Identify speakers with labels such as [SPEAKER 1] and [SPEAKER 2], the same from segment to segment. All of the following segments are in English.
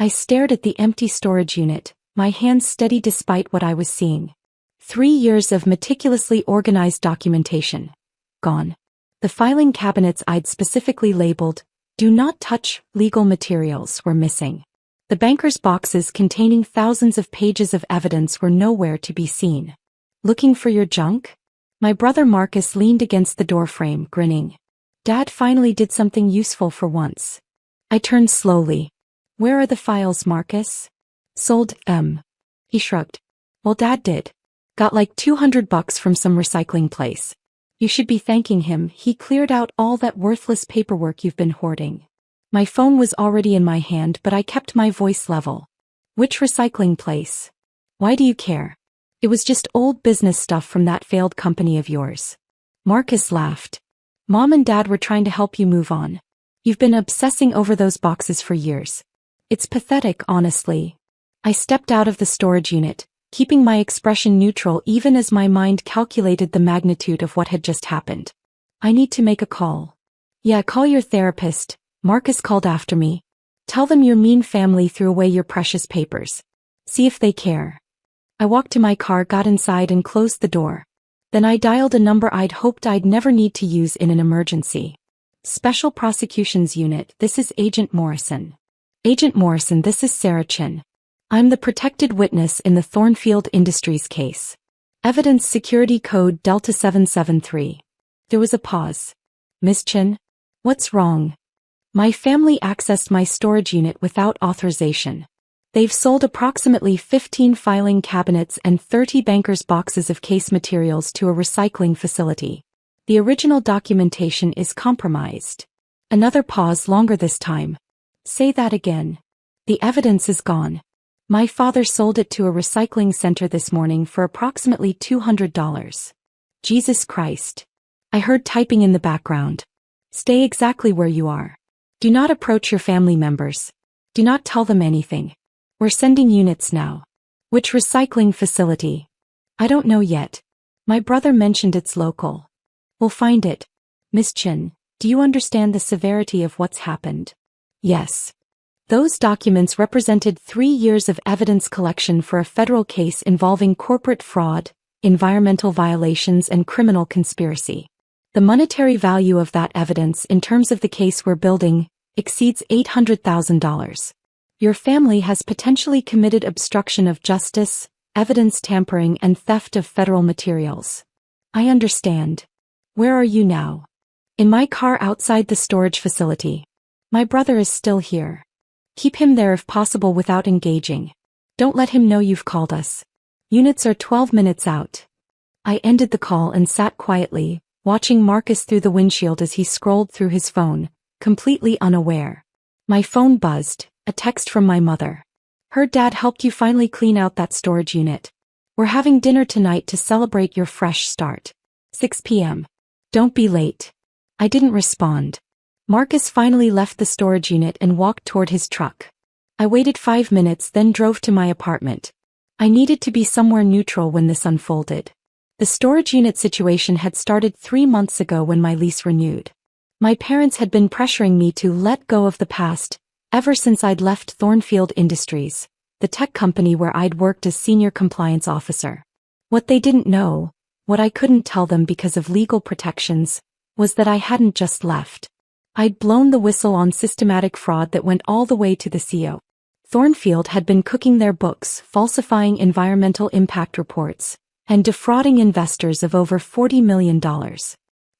[SPEAKER 1] I stared at the empty storage unit, my hands steady despite what I was seeing. 3 years of meticulously organized documentation. Gone. The filing cabinets I'd specifically labeled, "Do not touch legal materials," were missing. The banker's boxes containing thousands of pages of evidence were nowhere to be seen. "Looking for your junk?" My brother Marcus leaned against the doorframe, grinning. Dad finally did something useful for once. I turned slowly. "Where are the files, Marcus?" "Sold, He shrugged. "Well, Dad did. Got like $200 from some recycling place. You should be thanking him, he cleared out all that worthless paperwork you've been hoarding." My phone was already in my hand, but I kept my voice level. "Which recycling place? Why do you care? It was just old business stuff from that failed company of yours." Marcus laughed. "Mom and Dad were trying to help you move on. You've been obsessing over those boxes for years. It's pathetic, honestly." I stepped out of the storage unit, keeping my expression neutral even as my mind calculated the magnitude of what had just happened. "I need to make a call." "Yeah, call your therapist," Marcus called after me. "Tell them your mean family threw away your precious papers. See if they care." I walked to my car, got inside and closed the door. Then I dialed a number I'd hoped I'd never need to use in an emergency. "Special Prosecutions Unit, this is Agent Morrison." "Agent Morrison, this is Sarah Chin. I'm the protected witness in the Thornfield Industries case. Evidence Security Code Delta 773. There was a pause. "Miss Chin? What's wrong?" "My family accessed my storage unit without authorization. They've sold approximately 15 filing cabinets and 30 bankers' boxes of case materials to a recycling facility. The original documentation is compromised." Another pause, longer this time. "Say that again." "The evidence is gone. My father sold it to a recycling center this morning for approximately $200. "Jesus Christ." I heard typing in the background. "Stay exactly where you are. Do not approach your family members. Do not tell them anything. We're sending units now." "Which recycling facility?" "I don't know yet. My brother mentioned it's local. We'll find it." "Miss Chin, do you understand the severity of what's happened?" "Yes." Those documents represented 3 years of evidence collection for a federal case involving corporate fraud, environmental violations, and criminal conspiracy. The monetary value of that evidence in terms of the case we're building exceeds $800,000. Your family has potentially committed obstruction of justice, evidence tampering, and theft of federal materials. "I understand. Where are you now?" "In my car outside the storage facility. My brother is still here. Keep him there if possible without engaging. Don't let him know you've called us. Units are 12 minutes out." I ended the call and sat quietly, watching Marcus through the windshield as he scrolled through his phone, completely unaware. My phone buzzed, a text from my mother. "Heard Dad helped you finally clean out that storage unit. We're having dinner tonight to celebrate your fresh start. 6 p.m. Don't be late." I didn't respond. Marcus finally left the storage unit and walked toward his truck. I waited 5 minutes, then drove to my apartment. I needed to be somewhere neutral when this unfolded. The storage unit situation had started 3 months ago when my lease renewed. My parents had been pressuring me to let go of the past ever since I'd left Thornfield Industries, the tech company where I'd worked as senior compliance officer. What they didn't know, what I couldn't tell them because of legal protections, was that I hadn't just left. I'd blown the whistle on systematic fraud that went all the way to the CEO. Thornfield had been cooking their books, falsifying environmental impact reports, and defrauding investors of over $40 million.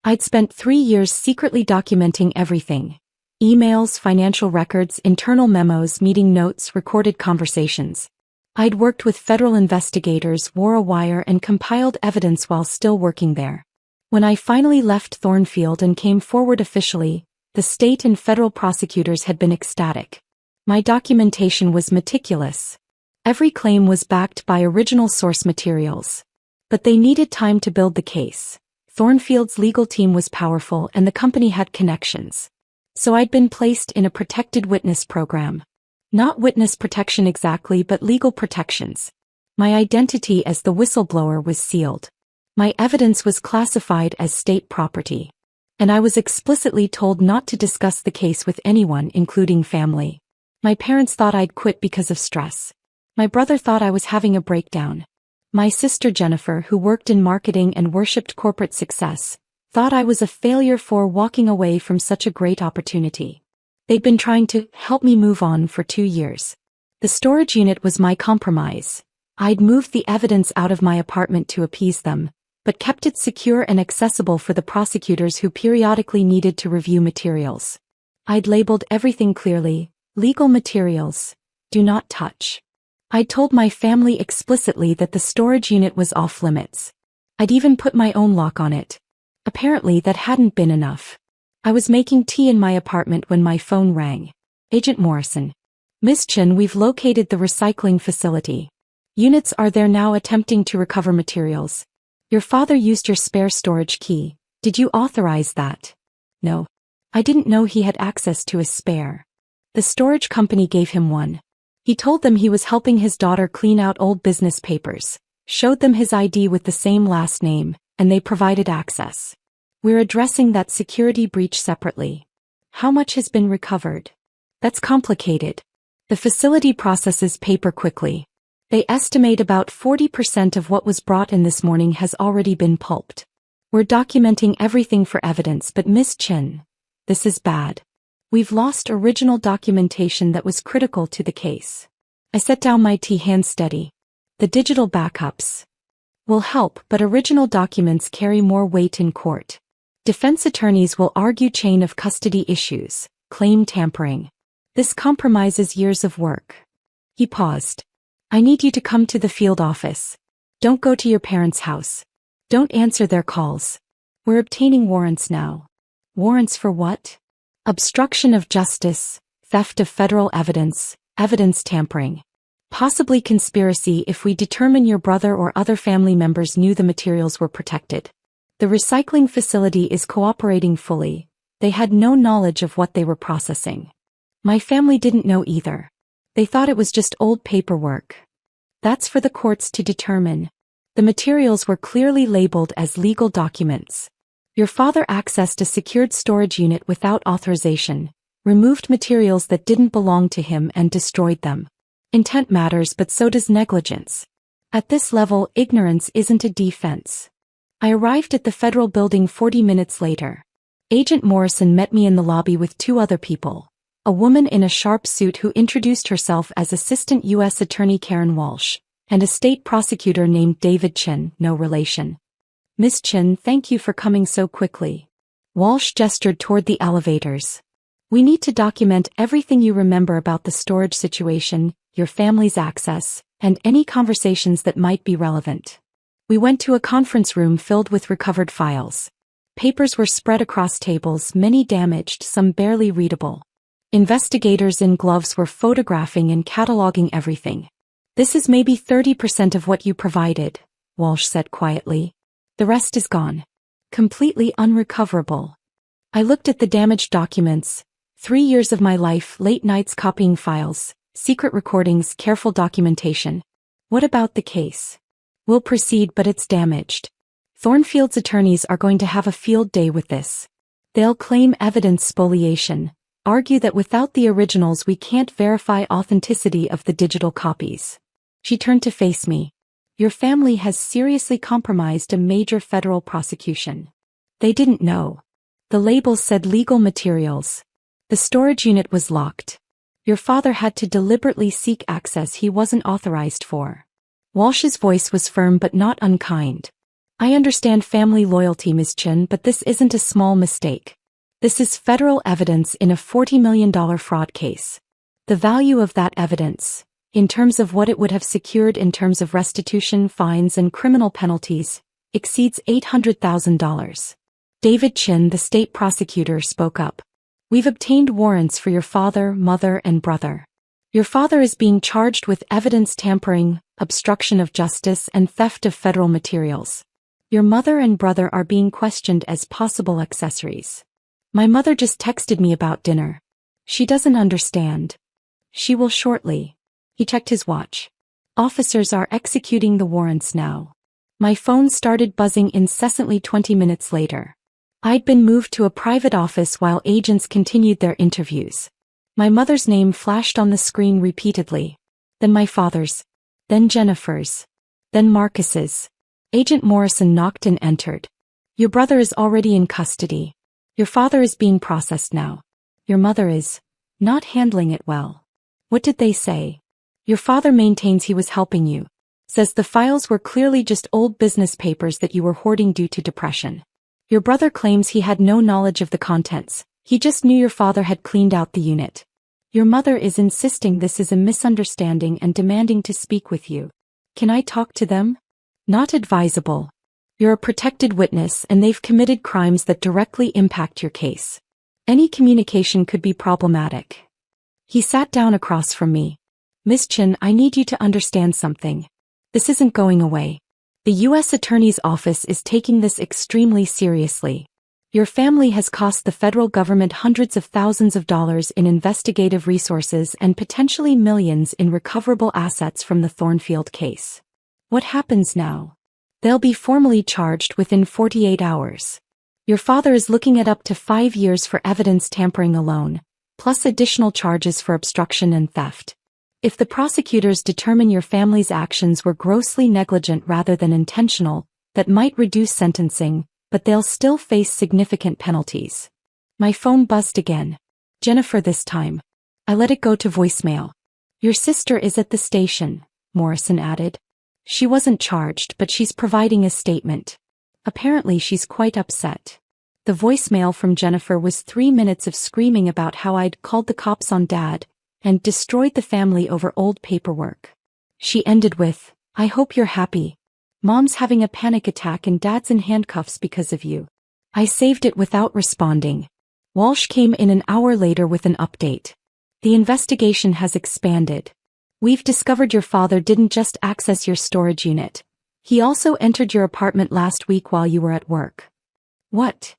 [SPEAKER 1] I'd spent 3 years secretly documenting everything: emails, financial records, internal memos, meeting notes, recorded conversations. I'd worked with federal investigators, wore a wire, and compiled evidence while still working there. When I finally left Thornfield and came forward officially, the state and federal prosecutors had been ecstatic. My documentation was meticulous. Every claim was backed by original source materials. But they needed time to build the case. Thornfield's legal team was powerful and the company had connections. So I'd been placed in a protected witness program. Not witness protection exactly, but legal protections. My identity as the whistleblower was sealed. My evidence was classified as state property. And I was explicitly told not to discuss the case with anyone, including family. My parents thought I'd quit because of stress. My brother thought I was having a breakdown. My sister Jennifer, who worked in marketing and worshipped corporate success, thought I was a failure for walking away from such a great opportunity. They'd been trying to help me move on for 2 years. The storage unit was my compromise. I'd moved the evidence out of my apartment to appease them, but kept it secure and accessible for the prosecutors who periodically needed to review materials. I'd labeled everything clearly: legal materials, do not touch. I'd told my family explicitly that the storage unit was off limits. I'd even put my own lock on it. Apparently that hadn't been enough. I was making tea in my apartment when my phone rang. Agent Morrison. Miss Chen, we've located the recycling facility. Units are there now attempting to recover materials. Your father used your spare storage key. Did you authorize that? No. I didn't know he had access to a spare. The storage company gave him one. He told them he was helping his daughter clean out old business papers, showed them his ID with the same last name, and they provided access. We're addressing that security breach separately. How much has been recovered? That's complicated. The facility processes paper quickly. They estimate about 40% of what was brought in this morning has already been pulped. We're documenting everything for evidence, but Miss Chen, this is bad. We've lost original documentation that was critical to the case. I set down my tea, hand steady. The digital backups will help, but original documents carry more weight in court. Defense attorneys will argue chain of custody issues, claim tampering. This compromises years of work. He paused. I need you to come to the field office. Don't go to your parents' house. Don't answer their calls. We're obtaining warrants now. Warrants for what? Obstruction of justice, theft of federal evidence, evidence tampering. Possibly conspiracy if we determine your brother or other family members knew the materials were protected. The recycling facility is cooperating fully. They had no knowledge of what they were processing. My family didn't know either. They thought it was just old paperwork. That's for the courts to determine. The materials were clearly labeled as legal documents. Your father accessed a secured storage unit without authorization, removed materials that didn't belong to him and destroyed them. Intent matters, but so does negligence. At this level, ignorance isn't a defense. I arrived at the federal building 40 minutes later. Agent Morrison met me in the lobby with 2 other people. A woman in a sharp suit who introduced herself as Assistant U.S. Attorney Karen Walsh, and a state prosecutor named David Chen, no relation. Miss Chen, thank you for coming so quickly. Walsh gestured toward the elevators. We need to document everything you remember about the storage situation, your family's access, and any conversations that might be relevant. We went to a conference room filled with recovered files. Papers were spread across tables, many damaged, some barely readable. Investigators in gloves were photographing and cataloging everything. This is maybe 30% of what you provided, Walsh said quietly. The rest is gone. Completely unrecoverable. I looked at the damaged documents. 3 years of my life, late nights copying files, secret recordings, careful documentation. What about the case? We'll proceed, but it's damaged. Thornfield's attorneys are going to have a field day with this. They'll claim evidence spoliation, argue that without the originals we can't verify authenticity of the digital copies. She turned to face me. Your family has seriously compromised a major federal prosecution. They didn't know. The labels said legal materials. The storage unit was locked. Your father had to deliberately seek access he wasn't authorized for. Walsh's voice was firm but not unkind. I understand family loyalty, Ms. Chen, but this isn't a small mistake. This is federal evidence in a $40 million fraud case. The value of that evidence, in terms of what it would have secured in terms of restitution, fines, and criminal penalties, exceeds $800,000. David Chin, the state prosecutor, spoke up. We've obtained warrants for your father, mother, and brother. Your father is being charged with evidence tampering, obstruction of justice, and theft of federal materials. Your mother and brother are being questioned as possible accessories. My mother just texted me about dinner. She doesn't understand. She will shortly. He checked his watch. Officers are executing the warrants now. My phone started buzzing incessantly 20 minutes later. I'd been moved to a private office while agents continued their interviews. My mother's name flashed on the screen repeatedly. Then my father's. Then Jennifer's. Then Marcus's. Agent Morrison knocked and entered. Your brother is already in custody. Your father is being processed now. Your mother is not handling it well. What did they say? Your father maintains he was helping you. Says the files were clearly just old business papers that you were hoarding due to depression. Your brother claims he had no knowledge of the contents. He just knew your father had cleaned out the unit. Your mother is insisting this is a misunderstanding and demanding to speak with you. Can I talk to them? Not advisable. You're a protected witness and they've committed crimes that directly impact your case. Any communication could be problematic. He sat down across from me. Miss Chin, I need you to understand something. This isn't going away. The U.S. Attorney's Office is taking this extremely seriously. Your family has cost the federal government hundreds of thousands of dollars in investigative resources and potentially millions in recoverable assets from the Thornfield case. What happens now? They'll be formally charged within 48 hours. Your father is looking at up to 5 years for evidence tampering alone, plus additional charges for obstruction and theft. If the prosecutors determine your family's actions were grossly negligent rather than intentional, that might reduce sentencing, but they'll still face significant penalties. My phone buzzed again. Jennifer this time. I let it go to voicemail. Your sister is at the station, Morrison added. She wasn't charged, but she's providing a statement. Apparently she's quite upset. The voicemail from Jennifer was 3 minutes of screaming about how I'd called the cops on Dad and destroyed the family over old paperwork. She ended with, I hope you're happy. Mom's having a panic attack and Dad's in handcuffs because of you. I saved it without responding. Walsh came in an hour later with an update. The investigation has expanded. We've discovered your father didn't just access your storage unit. He also entered your apartment last week while you were at work. What?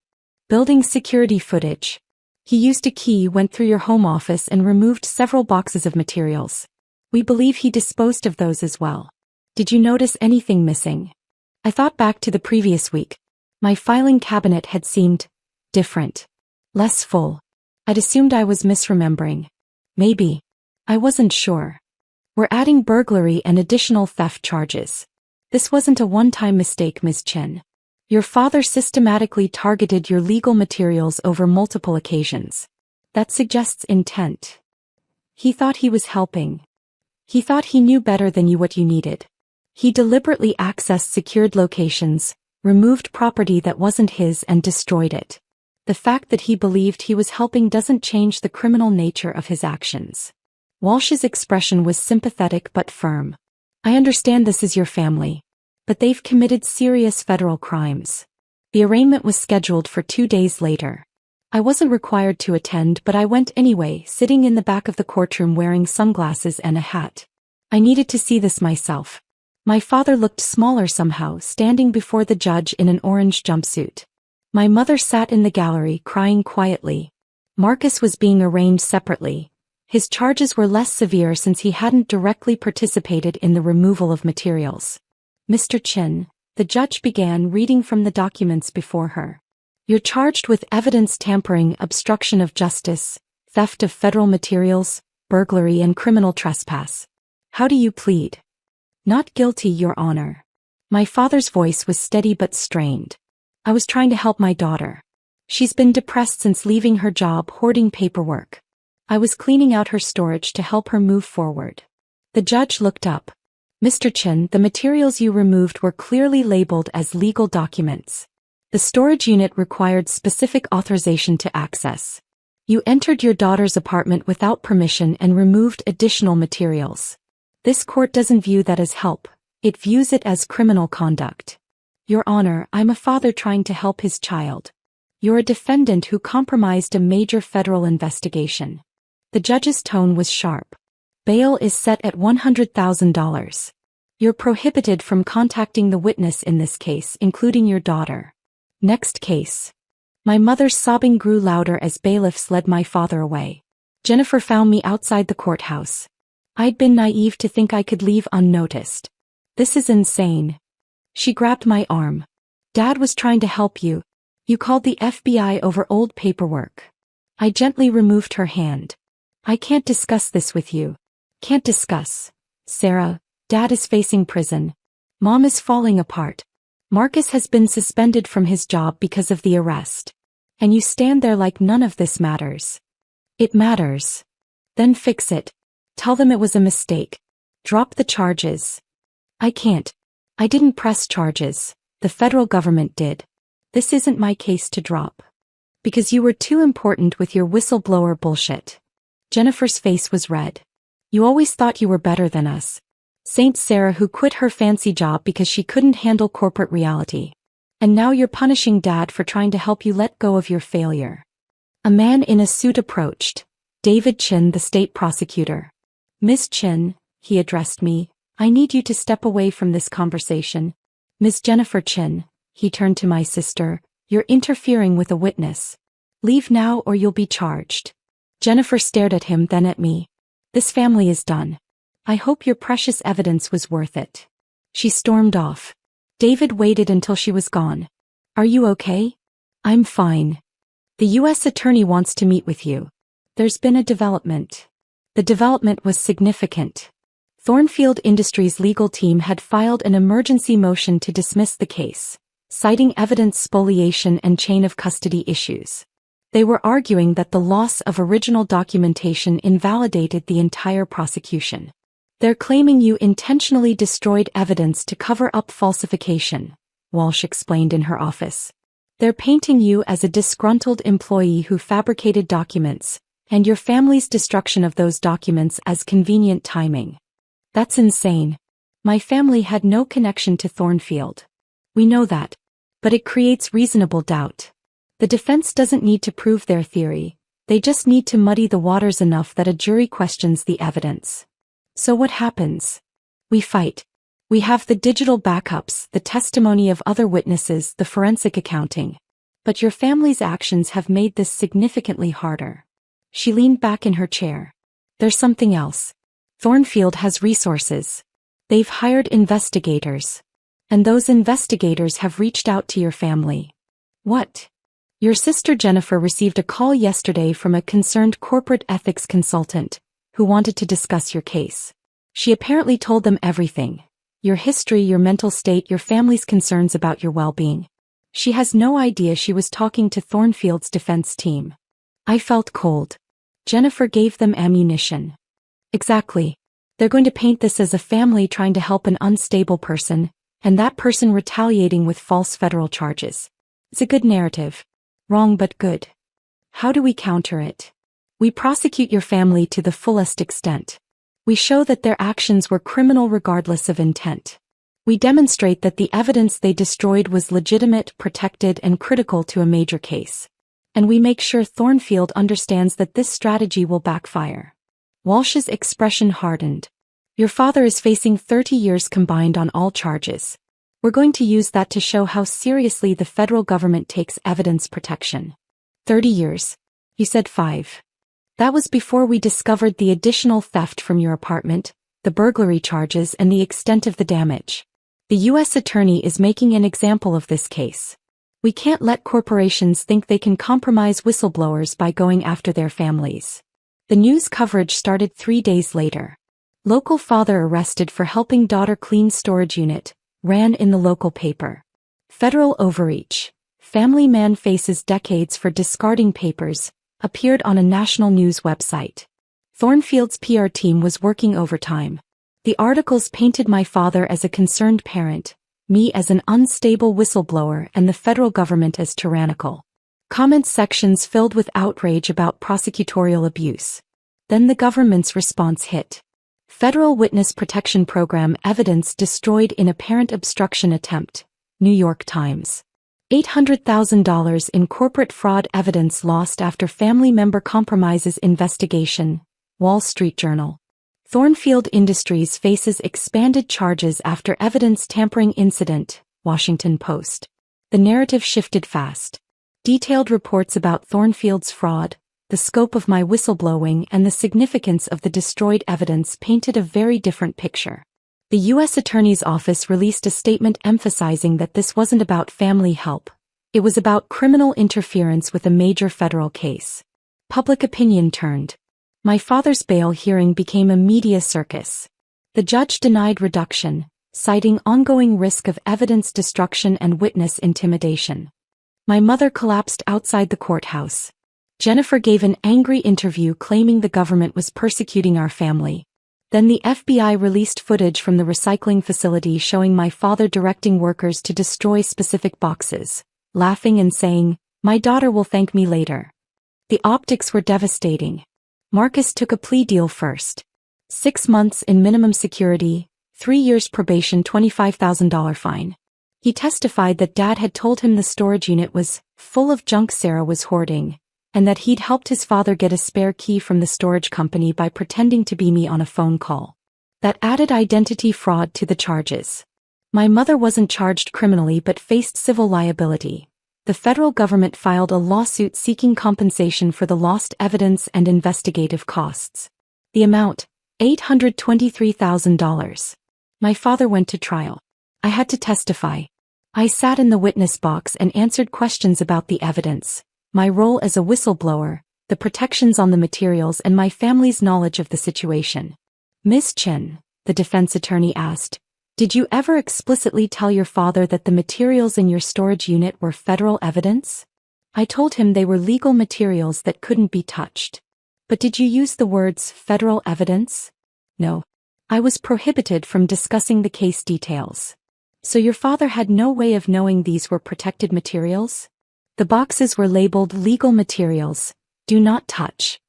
[SPEAKER 1] Building security footage. He used a key, went through your home office and removed several boxes of materials. We believe he disposed of those as well. Did you notice anything missing? I thought back to the previous week. My filing cabinet had seemed different. Less full. I'd assumed I was misremembering. Maybe. I wasn't sure. We're adding burglary and additional theft charges. This wasn't a one-time mistake, Ms. Chen. Your father systematically targeted your legal materials over multiple occasions. That suggests intent. He thought he was helping. He thought he knew better than you what you needed. He deliberately accessed secured locations, removed property that wasn't his and destroyed it. The fact that he believed he was helping doesn't change the criminal nature of his actions. Walsh's expression was sympathetic but firm. I understand this is your family. But they've committed serious federal crimes. The arraignment was scheduled for 2 days later. I wasn't required to attend, but I went anyway, sitting in the back of the courtroom wearing sunglasses and a hat. I needed to see this myself. My father looked smaller somehow, standing before the judge in an orange jumpsuit. My mother sat in the gallery, crying quietly. Marcus was being arraigned separately. His charges were less severe since he hadn't directly participated in the removal of materials. Mr. Chin, the judge began reading from the documents before her. You're charged with evidence tampering, obstruction of justice, theft of federal materials, burglary and criminal trespass. How do you plead? Not guilty, Your Honor. My father's voice was steady but strained. I was trying to help my daughter. She's been depressed since leaving her job hoarding paperwork. I was cleaning out her storage to help her move forward. The judge looked up. Mr. Chen, the materials you removed were clearly labeled as legal documents. The storage unit required specific authorization to access. You entered your daughter's apartment without permission and removed additional materials. This court doesn't view that as help, it views it as criminal conduct. Your Honor, I'm a father trying to help his child. You're a defendant who compromised a major federal investigation. The judge's tone was sharp. Bail is set at $100,000. You're prohibited from contacting the witness in this case, including your daughter. Next case. My mother's sobbing grew louder as bailiffs led my father away. Jennifer found me outside the courthouse. I'd been naive to think I could leave unnoticed. This is insane. She grabbed my arm. Dad was trying to help you. You called the FBI over old paperwork. I gently removed her hand. I can't discuss this with you. Can't discuss. Sarah, Dad is facing prison. Mom is falling apart. Marcus has been suspended from his job because of the arrest. And you stand there like none of this matters. It matters. Then fix it. Tell them it was a mistake. Drop the charges. I can't. I didn't press charges. The federal government did. This isn't my case to drop. Because you were too important with your whistleblower bullshit. Jennifer's face was red. You always thought you were better than us. Saint Sarah who quit her fancy job because she couldn't handle corporate reality. And now you're punishing Dad for trying to help you let go of your failure. A man in a suit approached. David Chin, the state prosecutor. Miss Chin, he addressed me, I need you to step away from this conversation. Miss Jennifer Chin, he turned to my sister, you're interfering with a witness. Leave now or you'll be charged. Jennifer stared at him, then at me. This family is done. I hope your precious evidence was worth it. She stormed off. David waited until she was gone. Are you okay? I'm fine. The U.S. attorney wants to meet with you. There's been a development. The development was significant. Thornfield Industries' legal team had filed an emergency motion to dismiss the case, citing evidence spoliation and chain of custody issues. They were arguing that the loss of original documentation invalidated the entire prosecution. They're claiming you intentionally destroyed evidence to cover up falsification, Walsh explained in her office. They're painting you as a disgruntled employee who fabricated documents, and your family's destruction of those documents as convenient timing. That's insane. My family had no connection to Thornfield. We know that. But it creates reasonable doubt. The defense doesn't need to prove their theory, they just need to muddy the waters enough that a jury questions the evidence. So what happens? We fight. We have the digital backups, the testimony of other witnesses, the forensic accounting. But your family's actions have made this significantly harder. She leaned back in her chair. There's something else. Thornfield has resources. They've hired investigators. And those investigators have reached out to your family. What? Your sister Jennifer received a call yesterday from a concerned corporate ethics consultant, who wanted to discuss your case. She apparently told them everything. Your history, your mental state, your family's concerns about your well-being. She has no idea she was talking to Thornfield's defense team. I felt cold. Jennifer gave them ammunition. Exactly. They're going to paint this as a family trying to help an unstable person, and that person retaliating with false federal charges. It's a good narrative. Wrong but good. How do we counter it? We prosecute your family to the fullest extent. We show that their actions were criminal regardless of intent. We demonstrate that the evidence they destroyed was legitimate, protected, and critical to a major case. And we make sure Thornfield understands that this strategy will backfire. Walsh's expression hardened. Your father is facing 30 years combined on all charges. We're going to use that to show how seriously the federal government takes evidence protection. 30 years. You said 5. That was before we discovered the additional theft from your apartment, the burglary charges, and the extent of the damage. The U.S. attorney is making an example of this case. We can't let corporations think they can compromise whistleblowers by going after their families. The news coverage started 3 days later. Local father arrested for helping daughter clean storage unit, ran in the local paper. Federal overreach. Family man faces decades for discarding papers, appeared on a national news website. Thornfield's PR team was working overtime. The articles painted my father as a concerned parent, me as an unstable whistleblower, and the federal government as tyrannical. Comment sections filled with outrage about prosecutorial abuse. Then the government's response hit. Federal Witness Protection Program evidence destroyed in apparent obstruction attempt. New York Times. $800,000 in corporate fraud evidence lost after family member compromises investigation. Wall Street Journal. Thornfield Industries faces expanded charges after evidence tampering incident. Washington Post. The narrative shifted fast. Detailed reports about Thornfield's fraud, the scope of my whistleblowing, and the significance of the destroyed evidence painted a very different picture. The U.S. Attorney's Office released a statement emphasizing that this wasn't about family help. It was about criminal interference with a major federal case. Public opinion turned. My father's bail hearing became a media circus. The judge denied reduction, citing ongoing risk of evidence destruction and witness intimidation. My mother collapsed outside the courthouse. Jennifer gave an angry interview claiming the government was persecuting our family. Then the FBI released footage from the recycling facility showing my father directing workers to destroy specific boxes, laughing and saying, "My daughter will thank me later." The optics were devastating. Marcus took a plea deal first. 6 months in minimum security, 3 years probation, $25,000 fine. He testified that Dad had told him the storage unit was full of junk Sarah was hoarding, and that he'd helped his father get a spare key from the storage company by pretending to be me on a phone call. That added identity fraud to the charges. My mother wasn't charged criminally but faced civil liability. The federal government filed a lawsuit seeking compensation for the lost evidence and investigative costs. The amount, $823,000. My father went to trial. I had to testify. I sat in the witness box and answered questions about the evidence, my role as a whistleblower, the protections on the materials, and my family's knowledge of the situation. "Ms. Chen," the defense attorney asked, "did you ever explicitly tell your father that the materials in your storage unit were federal evidence?" I told him they were legal materials that couldn't be touched. "But did you use the words federal evidence?" "No. I was prohibited from discussing the case details." "So your father had no way of knowing these were protected materials?" "The boxes were labeled legal materials, do not touch."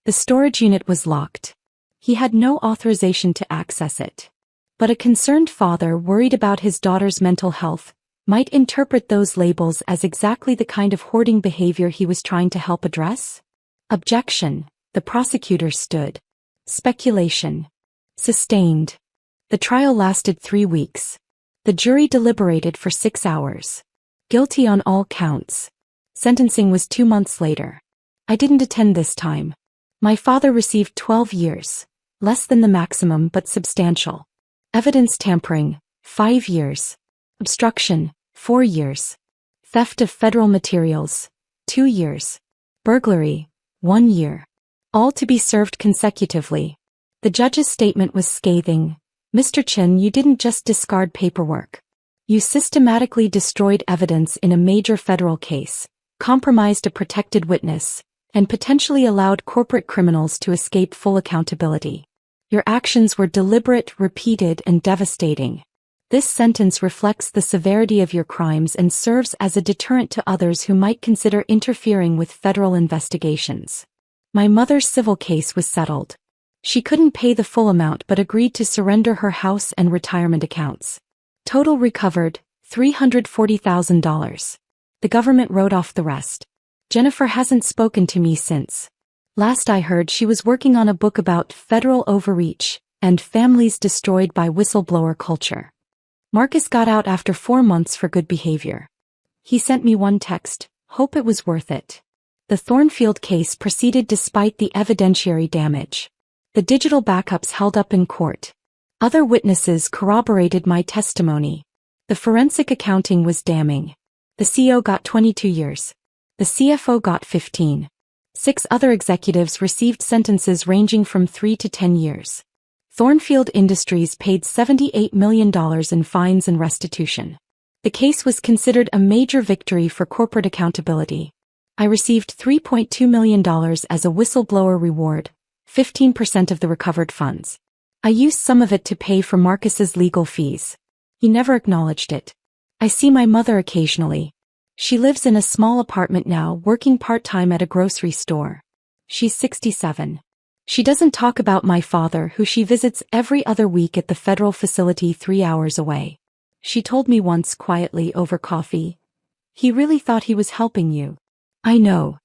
[SPEAKER 1] The storage unit was locked. He had no authorization to access it. But a concerned father worried about his daughter's mental health might interpret those labels as exactly the kind of hoarding behavior he was trying to help address. Objection, the prosecutor stood. Speculation. Sustained. The trial lasted 3 weeks. The jury deliberated for 6 hours. Guilty on all counts. Sentencing was 2 months later. I didn't attend this time. My father received 12 years, less than the maximum but substantial. Evidence tampering, 5 years. Obstruction, 4 years. Theft of federal materials, 2 years. Burglary, 1 year. All to be served consecutively. The judge's statement was scathing. "Mr. Chin, you didn't just discard paperwork. You systematically destroyed evidence in a major federal case, compromised a protected witness, and potentially allowed corporate criminals to escape full accountability. Your actions were deliberate, repeated, and devastating. This sentence reflects the severity of your crimes and serves as a deterrent to others who might consider interfering with federal investigations." My mother's civil case was settled. She couldn't pay the full amount but agreed to surrender her house and retirement accounts. Total recovered, $340,000. The government wrote off the rest. Jennifer hasn't spoken to me since. Last I heard, she was working on a book about federal overreach and families destroyed by whistleblower culture. Marcus got out after 4 months for good behavior. He sent me one text, "Hope it was worth it." The Thornfield case proceeded despite the evidentiary damage. The digital backups held up in court. Other witnesses corroborated my testimony. The forensic accounting was damning. The CEO got 22 years. The CFO got 15. 6 other executives received sentences ranging from 3 to 10 years. Thornfield Industries paid $78 million in fines and restitution. The case was considered a major victory for corporate accountability. I received $3.2 million as a whistleblower reward, 15% of the recovered funds. I used some of it to pay for Marcus's legal fees. He never acknowledged it. I see my mother occasionally. She lives in a small apartment now, working part-time at a grocery store. She's 67. She doesn't talk about my father, who she visits every other week at the federal facility 3 hours away. She told me once quietly over coffee, "He really thought he was helping you." I know.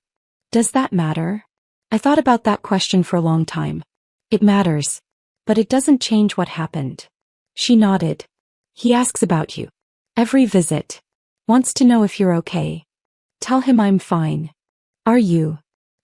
[SPEAKER 1] Does that matter? I thought about that question for a long time. It matters. But it doesn't change what happened. She nodded. "He asks about you. Every visit. Wants to know if you're okay. Tell him I'm fine. Are you?"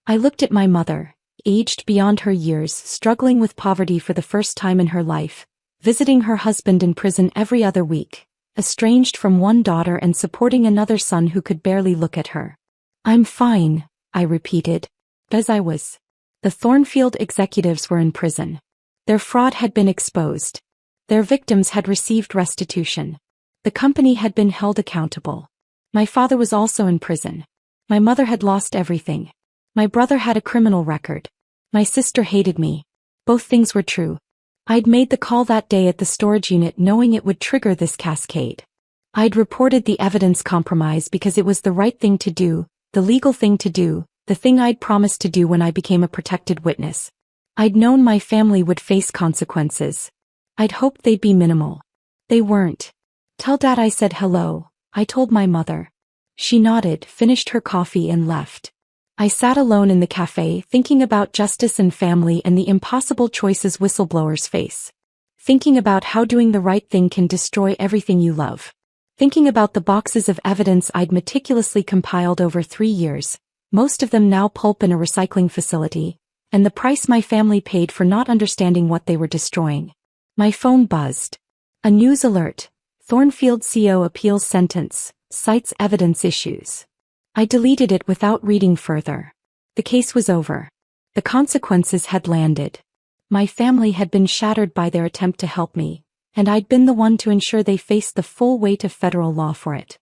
[SPEAKER 1] I looked at my mother, aged beyond her years, struggling with poverty for the first time in her life, visiting her husband in prison every other week, estranged from one daughter and supporting another son who could barely look at her. "I'm fine," I repeated. As I was. The Thornfield executives were in prison. Their fraud had been exposed. Their victims had received restitution. The company had been held accountable. My father was also in prison. My mother had lost everything. My brother had a criminal record. My sister hated me. Both things were true. I'd made the call that day at the storage unit knowing it would trigger this cascade. I'd reported the evidence compromise because it was the right thing to do, the legal thing to do, the thing I'd promised to do when I became a protected witness. I'd known my family would face consequences. I'd hoped they'd be minimal. They weren't. "Tell Dad I said hello," I told my mother. She nodded, finished her coffee and left. I sat alone in the cafe thinking about justice and family and the impossible choices whistleblowers face. Thinking about how doing the right thing can destroy everything you love. Thinking about the boxes of evidence I'd meticulously compiled over 3 years, most of them now pulp in a recycling facility, and the price my family paid for not understanding what they were destroying. My phone buzzed. A news alert. Thornfield CO appeals sentence, cites evidence issues. I deleted it without reading further. The case was over. The consequences had landed. My family had been shattered by their attempt to help me, and I'd been the one to ensure they faced the full weight of federal law for it.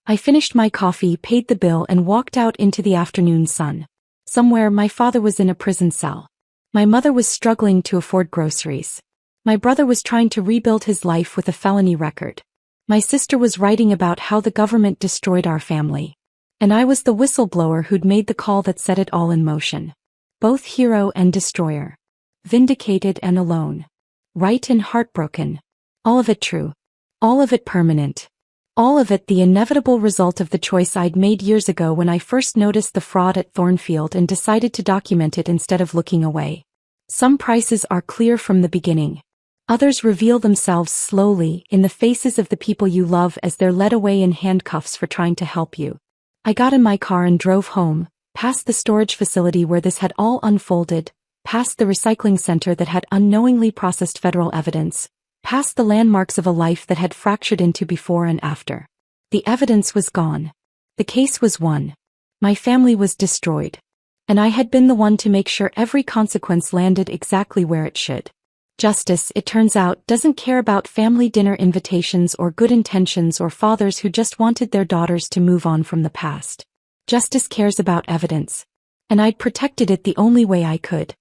[SPEAKER 1] I finished my coffee, paid the bill, and walked out into the afternoon sun. Somewhere my father was in a prison cell. My mother was struggling to afford groceries. My brother was trying to rebuild his life with a felony record. My sister was writing about how the government destroyed our family. And I was the whistleblower who'd made the call that set it all in motion. Both hero and destroyer. Vindicated and alone. Right and heartbroken. All of it true. All of it permanent. All of it the inevitable result of the choice I'd made years ago when I first noticed the fraud at Thornfield and decided to document it instead of looking away. Some prices are clear from the beginning. Others reveal themselves slowly in the faces of the people you love as they're led away in handcuffs for trying to help you. I got in my car and drove home, past the storage facility where this had all unfolded, past the recycling center that had unknowingly processed federal evidence, past the landmarks of a life that had fractured into before and after. The evidence was gone. The case was won. My family was destroyed. And I had been the one to make sure every consequence landed exactly where it should. Justice, it turns out, doesn't care about family dinner invitations or good intentions or fathers who just wanted their daughters to move on from the past. Justice cares about evidence. And I'd protected it the only way I could.